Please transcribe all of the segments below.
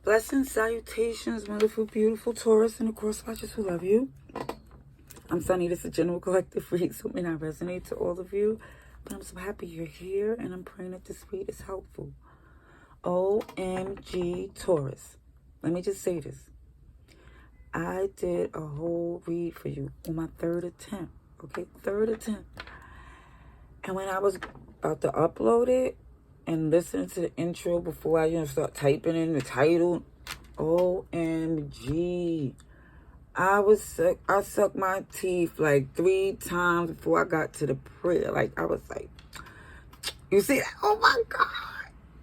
Blessings, salutations, wonderful, beautiful Taurus, and of course, watchers who love you. I'm Sunni. This is a general collective read, so it may not resonate to all of you, but I'm so happy you're here, and I'm praying that this read is helpful. OMG Taurus. Let me just say this. I did a whole read for you on my third attempt, okay? Third attempt. And when I was about to upload it, and listen to the intro before I start typing in the title. OMG. I was sick. I sucked my teeth like 3 times before I got to the prayer. Like, I was like, you see that? Oh my God.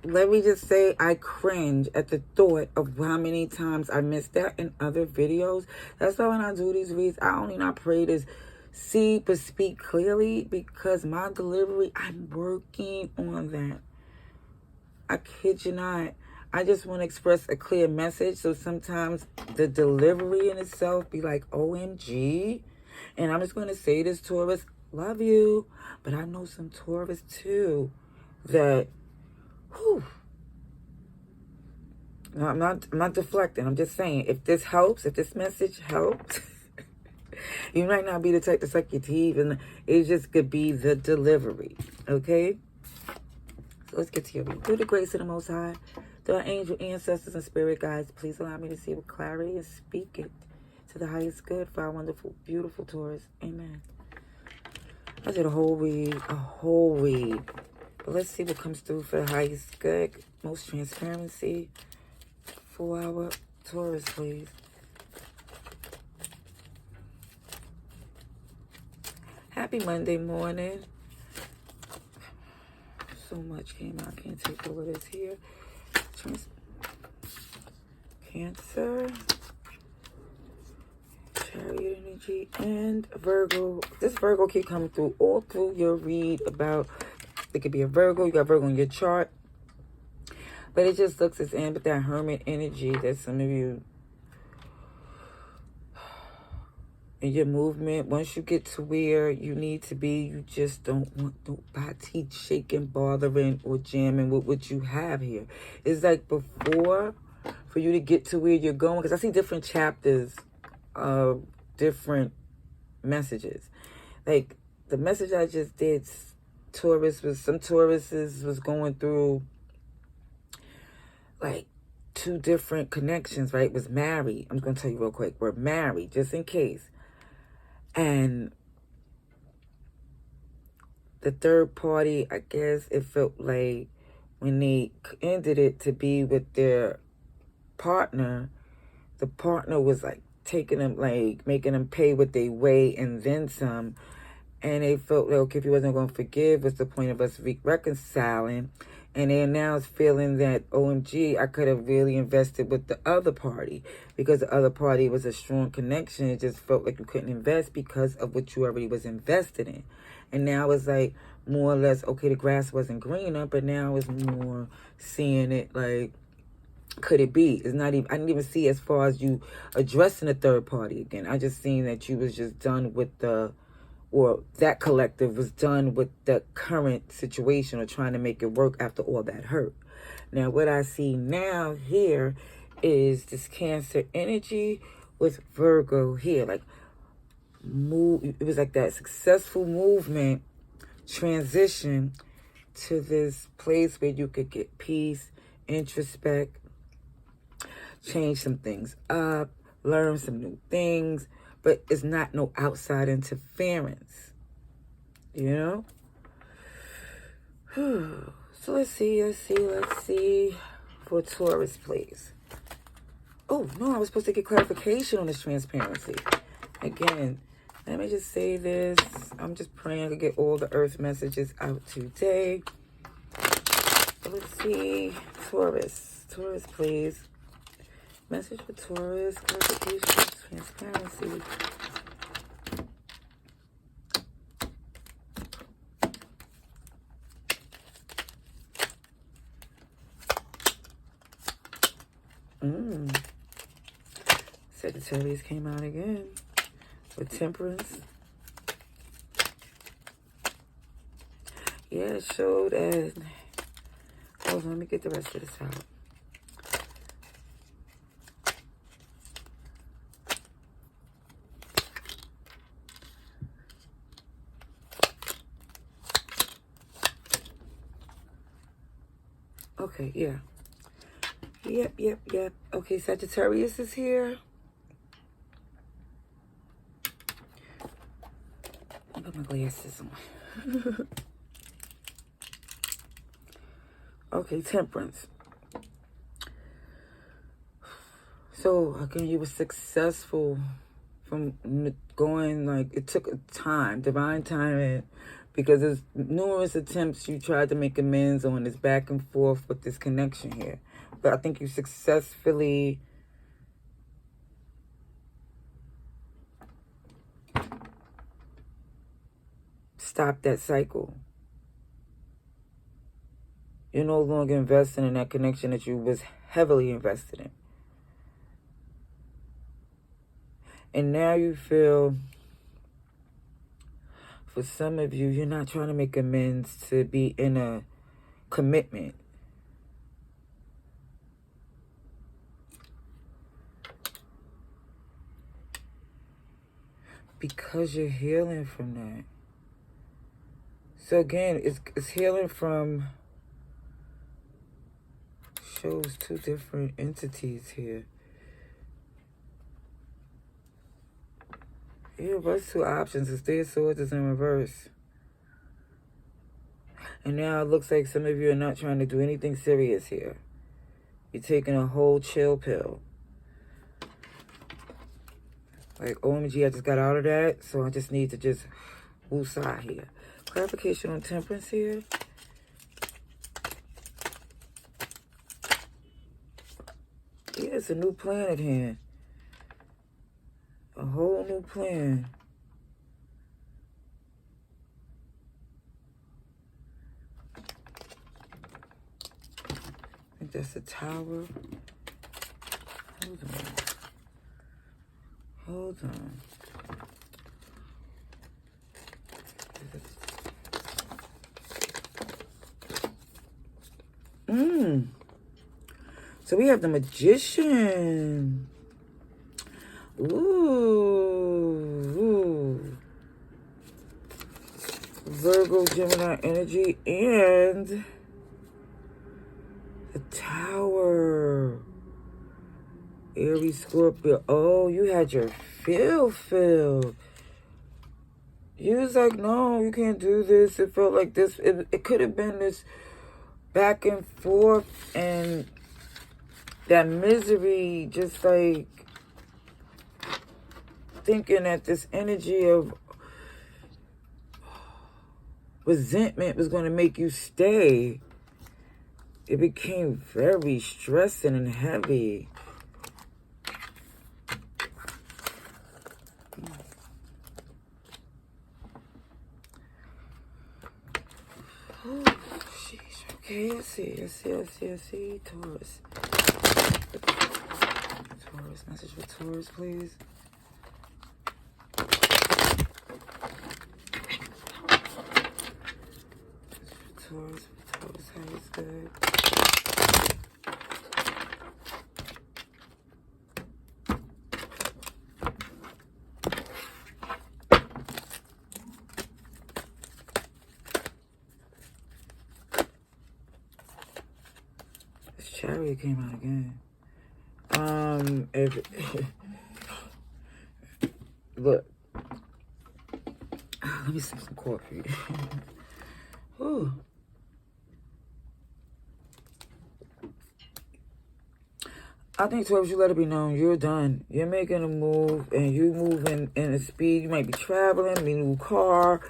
Let me just say, I cringe at the thought of how many times I missed that in other videos. That's why when I do these reads, I only not pray this see but speak clearly, because my delivery, I'm working on that. I kid you not. I just want to express a clear message. So sometimes the delivery in itself be like, OMG. And I'm just going to say this, Taurus, love you. But I know some Taurus too that, whew. No, I'm not deflecting. I'm just saying, if this helps, if this message helps, you might not be the type to suck your teeth. And it just could be the delivery. Okay? Let's get to your reading. Through the grace of the Most High, through our angel ancestors and spirit guides, please allow me to see with clarity and speak it to the highest good for our wonderful, beautiful Taurus. Amen. I did a whole read. But let's see what comes through for the highest good, most transparency for our Taurus, please. Happy Monday morning. So much came out. I can't take all of this here. Cancer, Chariot energy, and Virgo. This Virgo keep coming through all through your read about, it could be a Virgo. You got Virgo on your chart. But it just looks as in with that Hermit energy that some of you, in your movement, once you get to where you need to be, you just don't want nobody shaking, bothering, or jamming with what you have here. It's like before, for you to get to where you're going, because I see different chapters of different messages. Like, the message I just did, Taurus, was some Tauruses was going through, like, 2 different connections, right? Was married. I'm going to tell you real quick. We're married, just in case. And the third party, I guess it felt like when they ended it to be with their partner, the partner was like taking them, like making them pay what they weigh and then some. And they felt like, okay, if you wasn't going to forgive, what's the point of us reconciling? And they're now feeling that, OMG, I could have really invested with the other party, because the other party was a strong connection. It just felt like you couldn't invest because of what you already was invested in. And now it's like more or less, okay, the grass wasn't greener, but now it's more seeing it like, could it be? It's not even, I didn't even see as far as you addressing the third party again. I just seen that you was just done with the, or that collective was done with the current situation, or trying to make it work after all that hurt. Now, what I see now here is this Cancer energy with Virgo here. Like, it was like that successful movement, transition to this place where you could get peace, introspect, change some things up, learn some new things. But it's not no outside interference, you know? So let's see for Taurus, please. Oh, no, I was supposed to get clarification on this transparency. Again, let me just say this. I'm just praying to get all the earth messages out today. Let's see, Taurus. Taurus, please. Message for Taurus, clarification, transparency. Sagittarius came out again with Temperance. Yeah, it showed as... Hold on, let me get the rest of this out. Okay, yeah. Yep. Okay, Sagittarius is here. I'll put my glasses on. Okay, Temperance. So, again, you were successful from going, like, it took time, divine timing, because there's numerous attempts you tried to make amends on this back and forth with this connection here. But I think you successfully stopped that cycle. You're no longer investing in that connection that you was heavily invested in. And now you feel, for some of you, you're not trying to make amends to be in a commitment. Because you're healing from that. So again, it's healing from, shows two different entities here. Yeah, reverse two options. The Three of Swords is in reverse. And now it looks like some of you are not trying to do anything serious here. You're taking a whole chill pill. Like, OMG, I just got out of that, so I just need to just woosah here. Clarification on Temperance here. Yeah, it's a new plan at hand. A whole new plan. I think that's the Tower. Hold on. So we have the Magician. Ooh. Virgo, Gemini energy, and the Tower. Aries, Scorpio. Oh, you had your feel. You was like, no, you can't do this. It felt like this. It could have been this back and forth, and that misery, just like thinking that this energy of resentment was going to make you stay. It became very stressing and heavy. Oh, sheesh. Okay, I see. Taurus. Message for Taurus, please. Taurus, how is good. This Chariot came out again. Look, let me sip some coffee. Ooh. I think, Taurus, you let it be known you're done. You're making a move, and you moving in a speed. You might be traveling, a new car,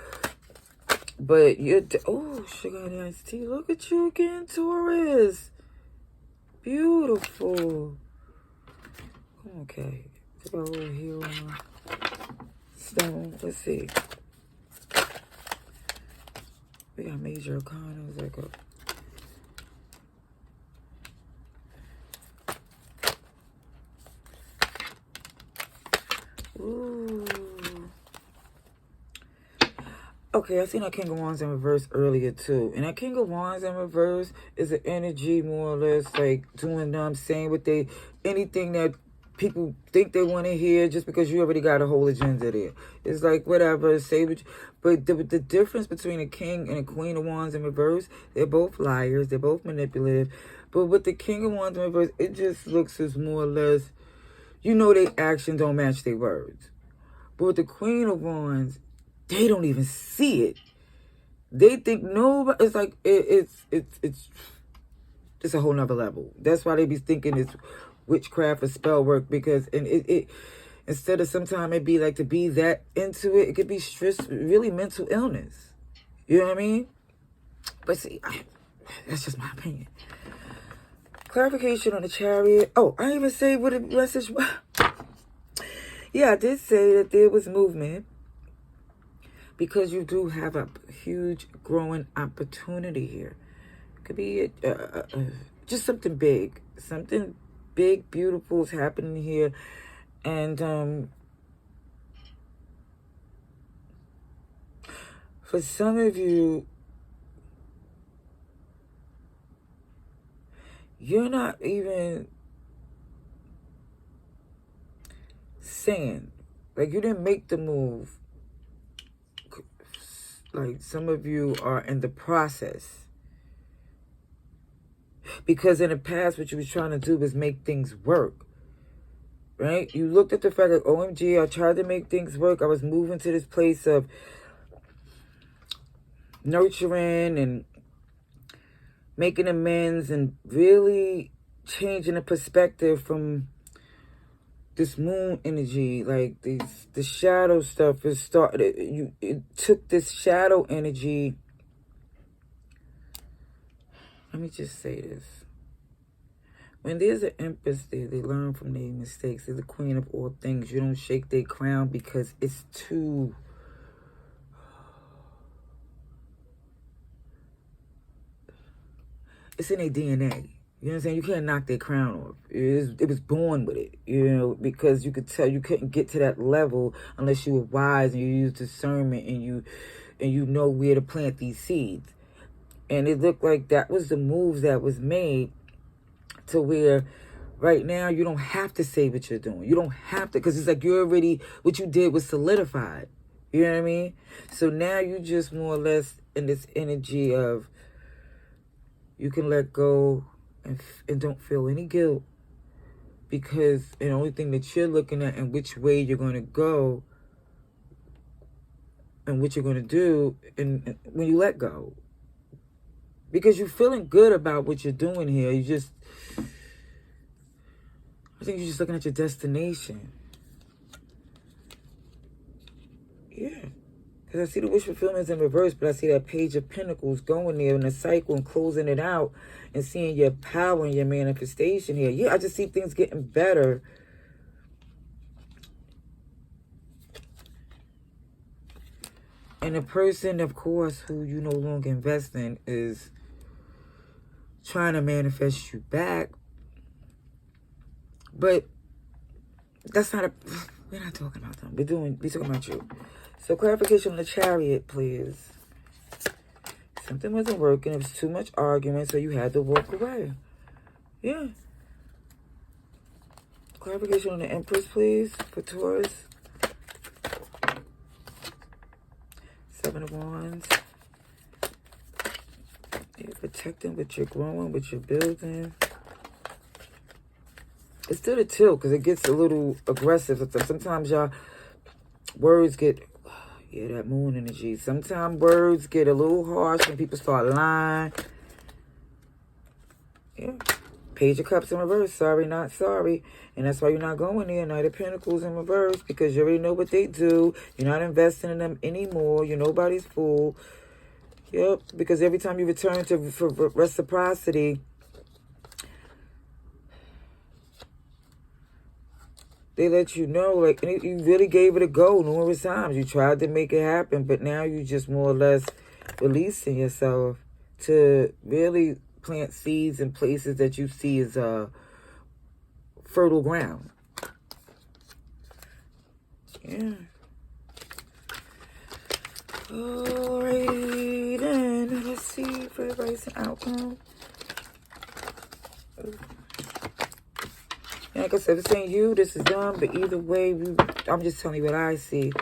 but you're. Oh, sugar and iced tea. Look at you again, Taurus. Beautiful. Okay, let's go over here on stone. Let's see. We got major arcanas. Like a. Ooh. Okay, I seen that King of Wands in reverse earlier too. And that King of Wands in reverse is an energy more or less like doing, saying what they, anything that people think they want to hear just because you already got a whole agenda there. It's like, whatever, say what you, but the difference between a king and a queen of wands in reverse, they're both liars, they're both manipulative. But with the king of wands in reverse, it just looks as more or less, you know, their actions don't match their words. But with the queen of wands, they don't even see it. They think nobody, it's like, it's a whole nother level. That's why they be thinking it's witchcraft or spell work, because it instead of sometimes it be like to be that into it, it could be stress, really mental illness. You know what I mean? But see, that's just my opinion. Clarification on the Chariot. Oh, I didn't even say what the message was. Yeah, I did say that there was movement, because you do have a huge growing opportunity here. It could be just something big. Something big, beautiful is happening here. And for some of you, you're not even saying, like, you didn't make the move. Like, some of you are in the process. Because in the past, what you was trying to do was make things work. Right? You looked at the fact that, OMG, I tried to make things work. I was moving to this place of nurturing and making amends and really changing the perspective from this moon energy. Like, the shadow stuff is started. It took this shadow energy. Let me just say this. When there's an empress there, they learn from their mistakes. They're the queen of all things. You don't shake their crown because it's too... It's in their DNA. You know what I'm saying? You can't knock their crown off. It was born with it, you know, because you could tell you couldn't get to that level unless you were wise and you used discernment and you know where to plant these seeds. And it looked like that was the move that was made to where right now you don't have to say what you're doing. You don't have to, because it's like you're already, what you did was solidified. You know what I mean? So now you just more or less in this energy of you can let go and don't feel any guilt, because the only thing that you're looking at and which way you're going to go and what you're going to do and when you let go. Because you're feeling good about what you're doing here. I think you're just looking at your destination. Yeah. Because I see the wish fulfillment is in reverse, but I see that Page of Pentacles going there in a cycle and closing it out and seeing your power and your manifestation here. Yeah, I just see things getting better. And the person, of course, who you no longer invest in is trying to manifest you back. But that's not we're not talking about them. We're talking about you. So clarification on the Chariot, please. Something wasn't working. It was too much argument, so you had to walk away. Yeah. Clarification on the Empress, please, for Taurus. 7 of Wands. You're protecting what you're growing, what you're building. It's still a tilt because it gets a little aggressive. Sometimes y'all words get, yeah, that moon energy. Sometimes words get a little harsh when people start lying. Yeah. Page of Cups in reverse. Sorry, not sorry. And that's why you're not going there. Knight of Pentacles in reverse, because you already know what they do. You're not investing in them anymore. You're nobody's fool. Yep. Because every time you return for reciprocity, they let you know, like, you really gave it a go numerous times. You tried to make it happen, but now you just more or less releasing yourself to really plant seeds in places that you see as fertile ground. Yeah. Alright, then. Let's see for everybody's outcome. Yeah, Like I said, if this ain't you, this is them. But either way, I'm just telling you what I see.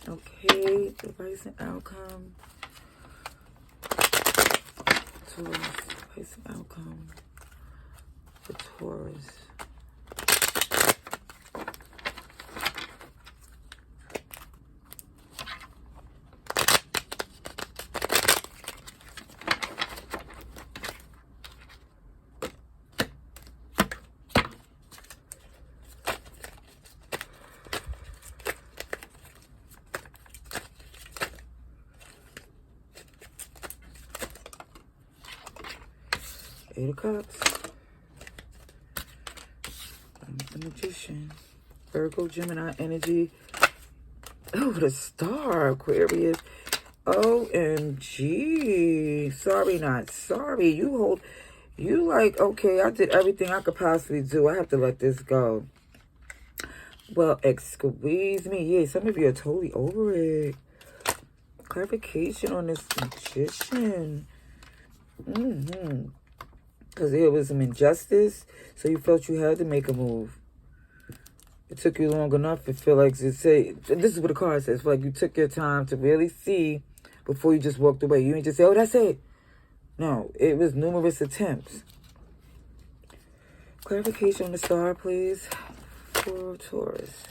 Okay, advice and outcome. Taurus, advice and outcome for Taurus. Eight of Cups. The Magician. Virgo, Gemini energy. Oh, the Star, Aquarius. OMG. Sorry, not sorry. You like, okay, I did everything I could possibly do. I have to let this go. Well, excuse me. Yeah, some of you are totally over it. Clarification on this Magician. Because there was some injustice, so you felt you had to make a move. It took you long enough. It felt like to say, this is what the card says, like you took your time to really see before you just walked away. You didn't just say, oh, that's it. No, it was numerous attempts. Clarification on the Star, please, for Taurus.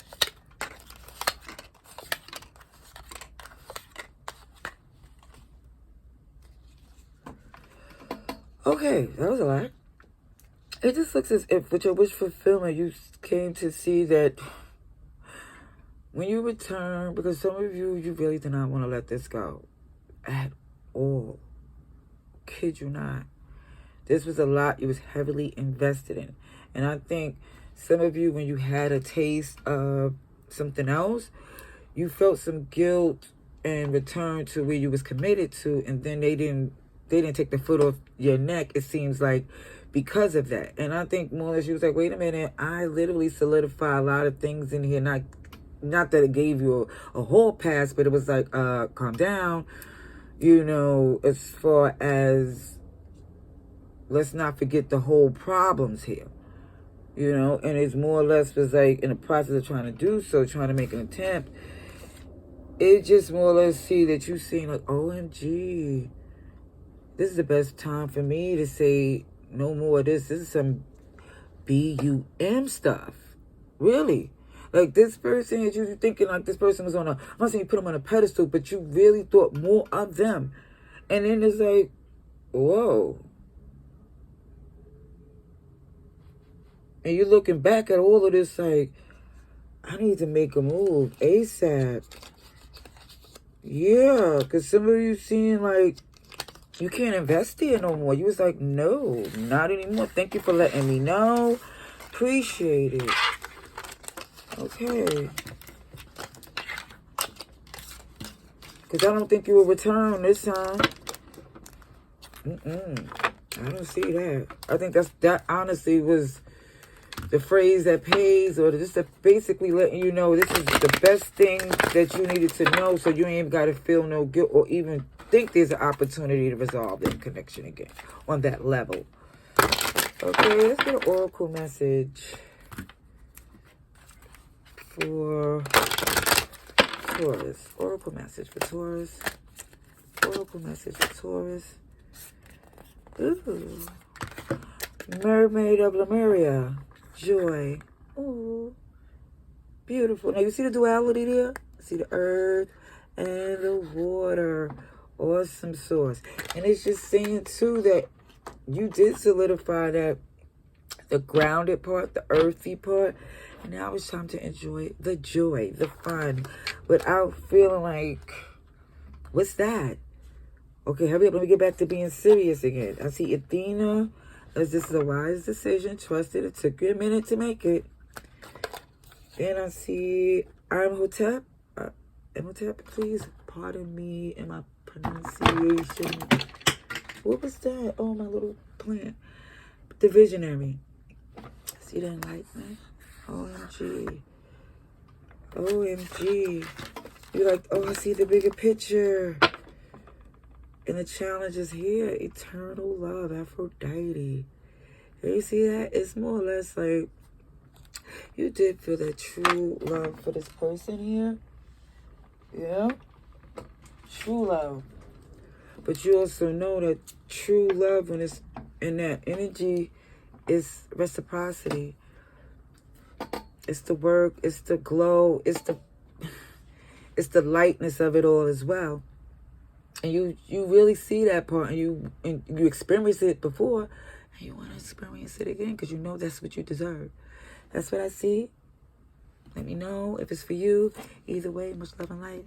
Okay, that was a lot. It just looks as if with your wish fulfillment, you came to see that when you return, because some of you really do not want to let this go at all. Kid you not. This was a lot you was heavily invested in. And I think some of you, when you had a taste of something else, you felt some guilt and return to where you was committed to, and then they didn't take the foot off your neck, it seems like, because of that. And I think more or less she was like, wait a minute, I literally solidified a lot of things in here. Not that it gave you a whole pass, but it was like, calm down. You know, as far as, let's not forget the whole problems here. You know, and it's more or less was like in the process of trying to do so, trying to make an attempt. It just more or less see that you seem like, OMG. This is the best time for me to say no more of this. This is some BUM stuff. Really. Like this person, you're thinking like this person was on I'm not saying you put them on a pedestal, but you really thought more of them. And then it's like, whoa. And you're looking back at all of this like, I need to make a move ASAP. Yeah, because some of you seeing like, you can't invest there no more. You was like, no, not anymore. Thank you for letting me know. Appreciate it. Okay. Because I don't think you will return this time. I don't see that. I think that honestly was the phrase that pays, or just basically letting you know this is the best thing that you needed to know, so you ain't got to feel no guilt or even think there's an opportunity to resolve that connection again on that level. Okay, let's get an oracle message for Taurus. Oracle message for Taurus. Oracle message for Taurus. Ooh. Mermaid of Lemuria. Joy. Ooh. Beautiful. Now you see the duality there? See the earth and the water. Awesome source. And it's just saying too that you did solidify that the grounded part, the earthy part. And now it's time to enjoy the joy, the fun, without feeling like, what's that? Okay, hurry up. Let me get back to being serious again. I see Athena, as this is a wise decision. Trust it. It took you a minute to make it. And I see Imhotep. Imhotep, please pardon me in my pronunciation. What was that? Oh, my little plant. The visionary. See the enlightenment? OMG. OMG. You're like, oh, I see the bigger picture. And the challenge is here. Eternal love, Aphrodite. You see that? It's more or less like you did feel that true love for this person here. Yeah? True love. But you also know that true love, when it's in that energy, is reciprocity. It's the work, it's the glow, it's the lightness of it all as well. And you really see that part, and you experienced it before, and you want to experience it again because you know that's what you deserve. That's what I see. Let me know if it's for you. Either way, much love and light.